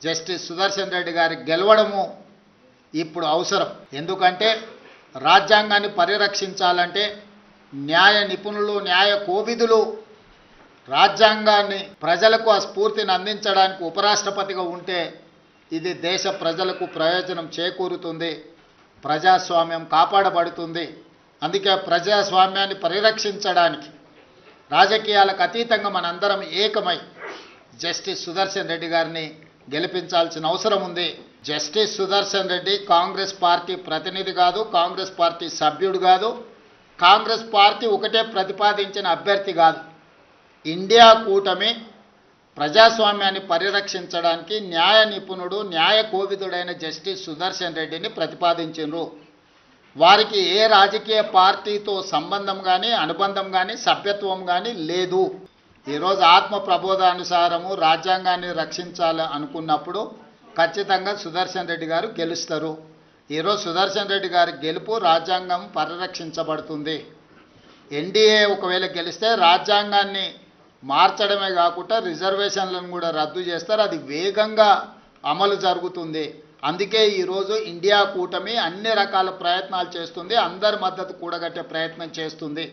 Justice Sudarshan Reddy గారి గెలవడము ఇప్పుడు అవసరం. ఎందుకంటే రాజ్యాంగాన్ని పరిరక్షించాలంటే న్యాయ నిపుణులు, న్యాయ కోవిదులు రాజ్యాంగాన్ని ప్రజలకు ఆ స్ఫూర్తిని అందించడానికి ఉపరాష్ట్రపతిగా ఉంటే ఇది దేశ ప్రజలకు ప్రయోజనం చేకూరుతుంది, ప్రజాస్వామ్యం కాపాడబడుతుంది. అందుకే ప్రజాస్వామ్యాన్ని పరిరక్షించడానికి రాజకీయాలకు అతీతంగా మనందరం ఏకమై జస్టిస్ సుదర్శన్ రెడ్డి గారిని గెలిపించాల్సిన అవసరం ఉంది. జస్టిస్ సుదర్శన్ రెడ్డి కాంగ్రెస్ పార్టీ ప్రతినిధి కాదు, కాంగ్రెస్ పార్టీ సభ్యుడు కాదు, కాంగ్రెస్ పార్టీ ఒకటే ప్రతిపాదించిన అభ్యర్థి కాదు. ఇండియా కూటమి ప్రజాస్వామ్యాన్ని పరిరక్షించడానికి న్యాయ నిపుణుడు, న్యాయ కోవిదుడైన జస్టిస్ సుదర్శన్ రెడ్డిని ప్రతిపాదించారు. వారికి ఏ రాజకీయ పార్టీతో సంబంధం కానీ, అనుబంధం కానీ, సభ్యత్వం కానీ లేదు. ఈరోజు ఆత్మ ప్రబోధానుసారము రాజ్యాంగాన్ని రక్షించాలి అనుకున్నప్పుడు ఖచ్చితంగా సుదర్శన్ రెడ్డి గారు గెలుస్తారు. ఈరోజు సుదర్శన్ రెడ్డి గారి గెలుపు రాజ్యాంగం పరిరక్షించబడుతుంది. ఎన్డీఏ ఒకవేళ గెలిస్తే రాజ్యాంగాన్ని మార్చడమే కాకుండా రిజర్వేషన్లను కూడా రద్దు చేస్తారు. అది వేగంగా అమలు జరుగుతుంది. అందుకే ఈరోజు ఇండియా కూటమి అన్ని రకాల ప్రయత్నాలు చేస్తుంది, అందరి మద్దతు కూడగట్టే ప్రయత్నం చేస్తుంది.